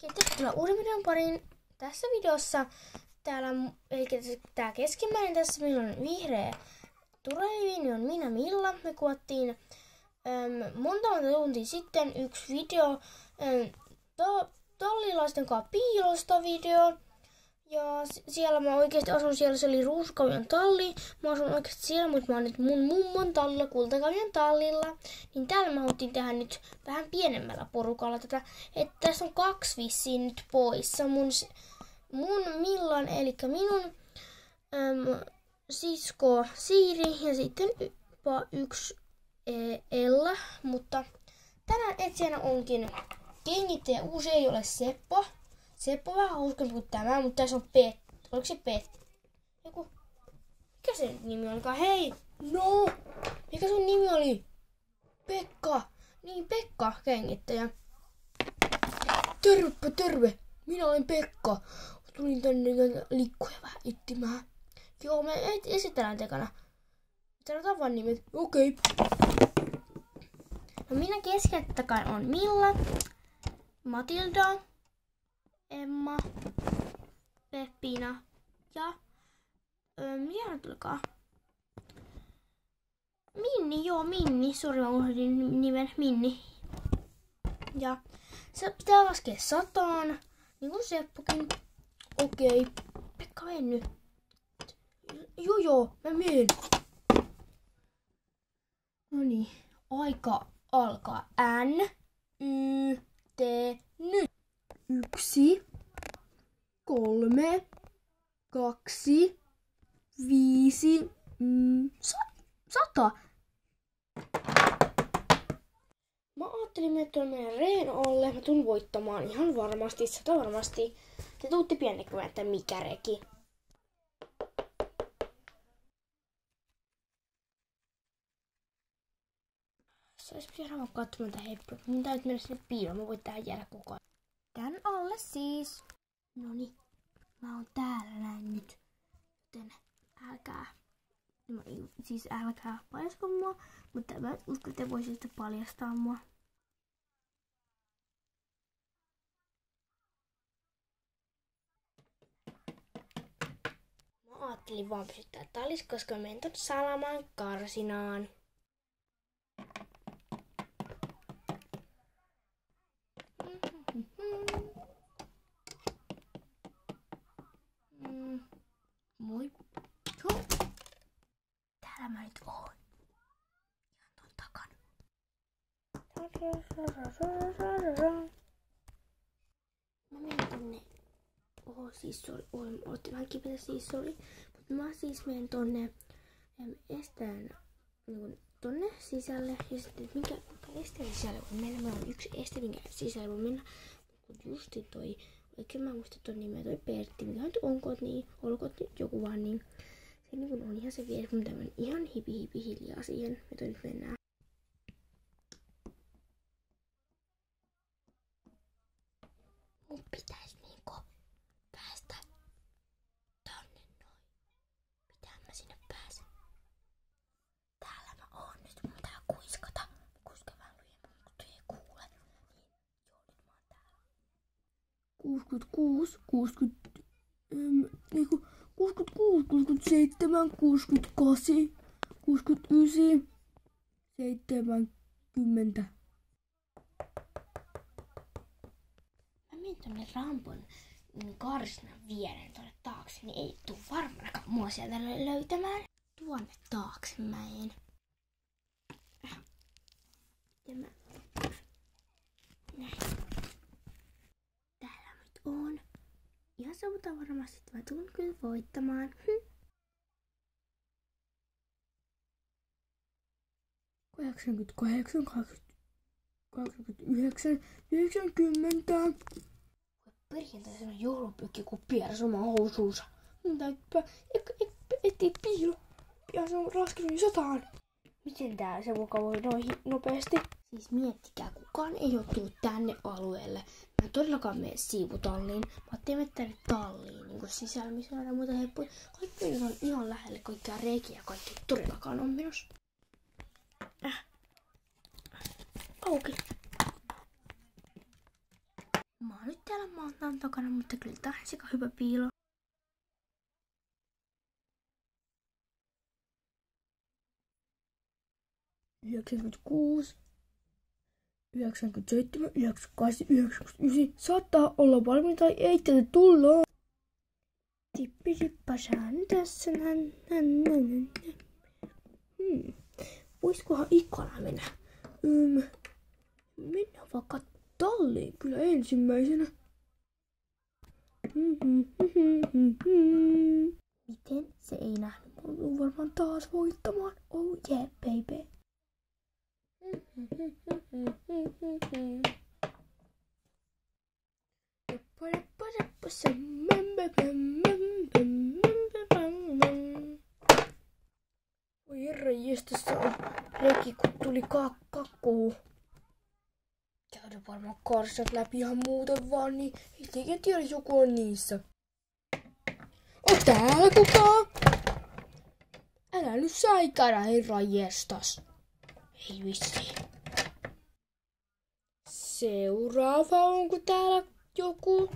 Tervetuloa uuden videon pariin. Tässä videossa tää keskimmäinen tässä minulla on vihreä tureliviini on minä Milla. Me kuvattiin monta tuntia sitten yksi video tallilaisten kanssa piilosta video. Ja siellä mä oikeesti asun, siellä se oli Ruusukavion talli. Mä asun oikeesti siellä, mutta mä oon nyt mun mummon tallilla, Kultakavion tallilla. Niin täällä mä haluttiin tehdä nyt vähän pienemmällä porukalla tätä. Että tässä on 2 vissiin nyt poissa. Mun Millan, eli minun sisko Siiri ja sitten yksi Ella. Mutta tänään etsijänä onkin kengittäjä uusi, ei ole Seppo. Seppo on vähän hauskempi kuin tämä, mutta tässä on Pet. Oliko se Pet? Joku. Mikä se nimi olikaan? Hei! No! Mikä sun nimi oli? Pekka! Niin, Pekka, kengittäjä. Terve! Minä olen Pekka. Tulin tänne likkoja vähän etsimään. Joo, me esitellään tekana. Sanotaan vaan nimet. Okei. No minä keskellä on Milla, Matilda, Emma, Peppina ja mikä nyt olikaan? Minni. Sori, mä unohdin nimen Minni. Ja se pitää laskea 100, niin kuin Seppokin. Okei. Pekka, mene nyt. Joo, mä menen. Noniin, aika alkaa. N-Y-T, nyt. 1, 3, 2, 5, 100. Mä ajattelin mennä tuonne meidän Reenolle. Mä tuun voittamaan ihan varmasti, 100 varmasti. Te tuutte pian näkemään, että mikä reki. Se olisi pitänyt vaan katsomaan tätä heppuja. Mun täytyy mennä sinne piiloon. Mä voin tähän jäädä koko ajan. Tän alle siis. Noniin. Mä oon täällä näin nyt. Joten älkää paljasko mua. Mutta mä uskon, että te voisitte paljastaa mua. Mä ajattelin vaan pysyttää tallis, koska mä menen ton Salaman karsinaan. Moi. Täällä mä nyt oon. Ihan ton takana. Mä menen tonne. Otti vähän kipeä sori. Mutta mä siis menen tonne estään tonne sisälle. Ja sitten minkä esteen sisälle voi mennä. Meillä on yksi este, minkä sisälle voi mennä. Mutta justi toi. Oikein mä muistan ton nimeä, toi Pertti, mikä nyt onko, niin olkoon nyt joku vaan, niin se niin on ihan se viesti, kun tämmönen ihan hipi hiljaa siihen, mitä nyt mennään. Mun pitäis niinku päästä tonne noin. Pitää mä sinne pääsen. Täällä mä oon nyt, mun pitää kuiskata. Kuiska vähän lujemmin, mutta ei kuule. Niin, joo, nyt mä oon täällä. 66, 67, 68, 69, 70. Mä menen tonne Rampon karsinan viereen tonne taakse, niin ei tuu varmanakaan mua sieltä löytämään. Tuonne taakse mä en. Ja mä... Näin. Täällä nyt on. Ihan savuta varmasti, että mä tuun kyllä voittamaan. 88, 89, 90. Perjantai se on joulupyykki kuin pieräs oma housuunsa. Mun täytyy ettei piilo. Ja se on laskenut 100. Miten tää se mukaan voi nopeasti? Siis miettikää, kukaan ei ole tullut tänne alueelle. Mä en todellakaan mene siivutalliin. Mä ajattelin mennä tänne talliin, niin kuin sisällä, missä on muuta heppuja. Kaikki on ihan lähelle, kaikkia reikiä ja kaikki todellakaan on menossa. Auki. Mä oon nyt täällä mantaan takana, mutta kyllä tää on sekä hyvä piilo. 96, 97, 98, 99. Saattaa olla valmiin tai ei tätä tullaan. Tippisippasaan tässä. Voisikohan ikana mennä? Mennään vaikka talliin kyllä ensimmäisenä. Miten se ei nähnyt? Mä oon varmaan taas voittamaan. Oh yeah, baby. Oi herranjestas, se on reki, kun tuli kakkuun. Käydä varmaan karsat läpi ihan muuten vaan, niin ei tekeen tiedä, joku on niissä. On täällä kukaan? Älä nyt säikäydä, herranjestas. Ei vissiin. Seuraava, onko täällä joku?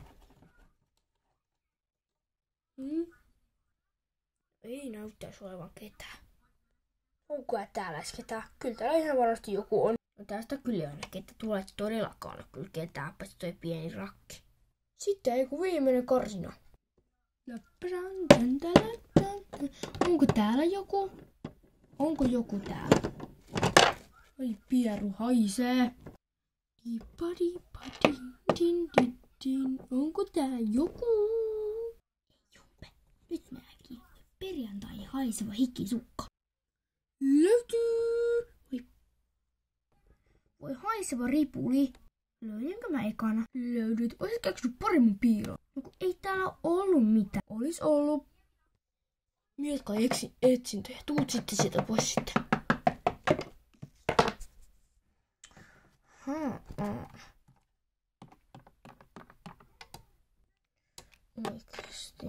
Ei näyttäisi olevan ketään. Onko täällä edes ketään? Kyllä täällä ihan varmasti joku on. No tästä kyllä ei ainakin, että tulee todellakaan olla kyllä ketään, paitsi toi pieni rakki. Sitten ei kun viimeinen karsina. Onko täällä joku? Onko joku täällä? Oi pieru haisee. Onko täällä joku? Jumpe, nyt näkin. Perjantai haiseva hikisukka. Löytyy! Voi haiseva ripuli. Löydänkö mä ekana? Löydyt. Oisit keksinyt paremmin piiloa. No kun ei täällä ollut mitään. Olis ollut. Mietkä etsintöjä. Tuut sitten sieltä pois sitten. Oikeesti.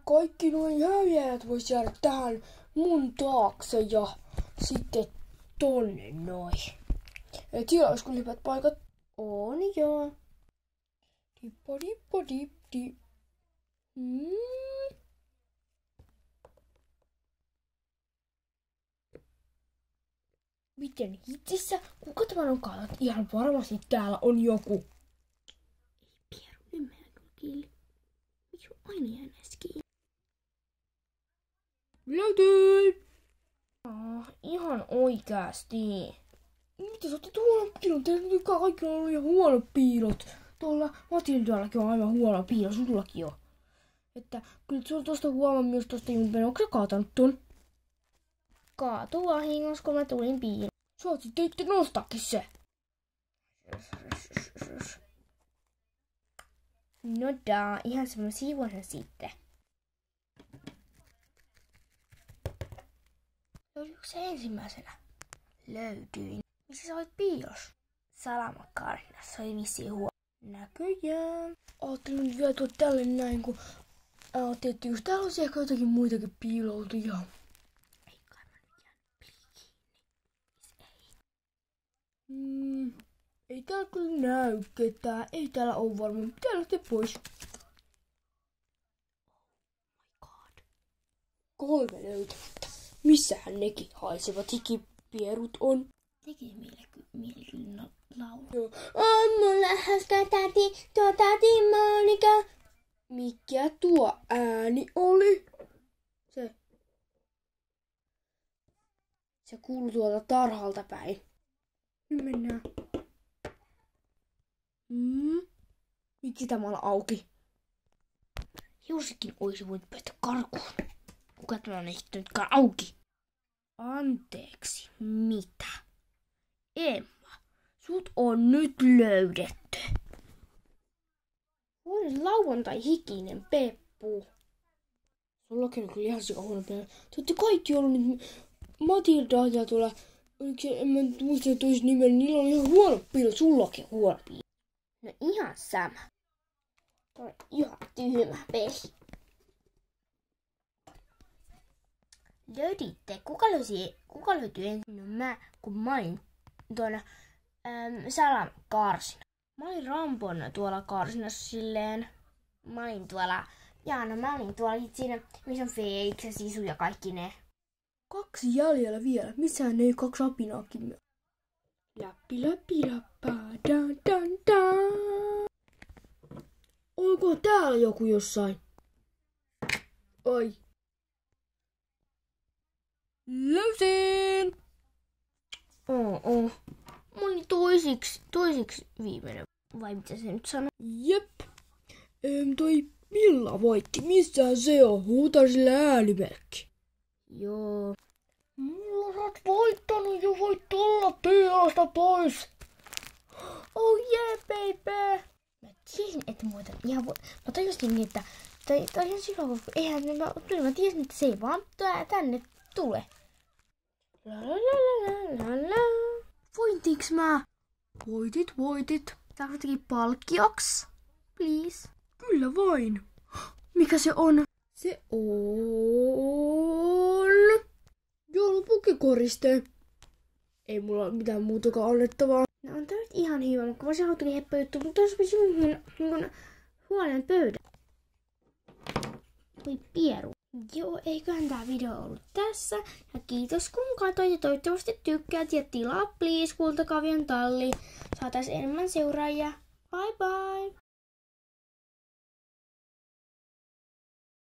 Kaikki noin häviäjät vois jäädä tähän mun taakse ja sitten tonne noin. Et siellä olis kyllä hyvät paikat. On joo. Dippo. Miten hitsissä? Kuka tämän on katsonut? Ihan varmasti täällä on joku. Ei pieru, ymmärrän kyllä kiinni. Miksi on aina jäänees kiinni? Löytyy! Ihan oikeasti. Mitä sä otit huonon piilon? Teillä kaikki on ollut ihan huonot piilot. Tuolla Matildallakin on aivan huono piilo, sullakin on. Että kyllä se on tosta huomaa myös tosta Jumpen. Onko sä kaatanut ton? Kaatu vahingossa, kun mä tulin piiloon. Sä oot sitten itse nostaakin se. No daa, ihan semmosia vuosia sitten. Löytyykö se ensimmäisenä? Löytyin. Missä sä olit piilos? Salamakarnassa, se oli vissiin huono. Näköjään. Ajattelin nyt vielä tuoda tälle näin, kun ajattelin, että just täällä olisi ehkä jotakin muitakin piiloutuja. Ei kai mä nyt jäänyt kiinni. Ei. Ei täällä kyllä näy ketään. Ei täällä ole varmaan. Pitää lähteä pois. Oh my god. 3 löytämättä. Missähän nekin haisevat hikipierut on? Tekee mieli kyllä laulaa. On mulla hauska täti Monika. Mikä tuo ääni oli? Se kuuluu tuolta tarhalta päin. Nyt mennään. Miksi tämä on auki? Jossakin olisi voinut päästä karkuun. Kuka tämä on ehtinytkään auki? Anteeksi, mitä? Emma, sut on nyt löydetty. Huono lauantai-hikinen peppu. Sullakin on kyllä ihan sikahuono päivä. Te olette kaikki ollut nyt Matilda ja tuolla, en mä muista toisen nimen, niillä on ihan huono piilo. Sullakin on huono piilo. No ihan sama. Toi on ihan tyhmä peli. Löyditte? Kuka löytyi ensin? No mä, kun mä olin tuona Salan karsina. Mä olin Rampon tuolla karsinassa silleen. Mä olin tuolla siinä, missä on Felix ja Sisu ja kaikki ne. 2 jäljellä vielä. Missään ei 2 apinaakin myös. Läppi, lappaa, da. Onko täällä joku jossain? Oi. Löysin! Mä olin toisiksi viimeinen. Vai mitä se nyt sanoo? Jep. Toi Milla voitti. Missä se on? Huutaa sillä äänimerkki. Joo. Mulla sä oot voittanut jo. Voit tulla piilasta pois. Oh yeah, baby. Mä tiesin, että muuta ihan voi. Mä tajusin, että toi on ihan syvä, eihän mä tiesin, että se ei vaan tänne tule. La. Voitinks mä? Voitit. Tää jotenkin palkkioks? Please. Kyllä vain. Mikä se on? Se on joulupukkikoriste. Ei mulla ole mitään muutakaan annettavaa. No on tää nyt ihan hyvä, mutta mä saan tuli heppä juttu, mutta tässä pisi mun huoneen pöydän. Voi pieru. Joo, eiköhän tää video ollut tässä. Ja kiitos kun katsoit ja toivottavasti tykkäät ja tilaa please Kultakavion talli. Saatais enemmän seuraajia. Bye bye!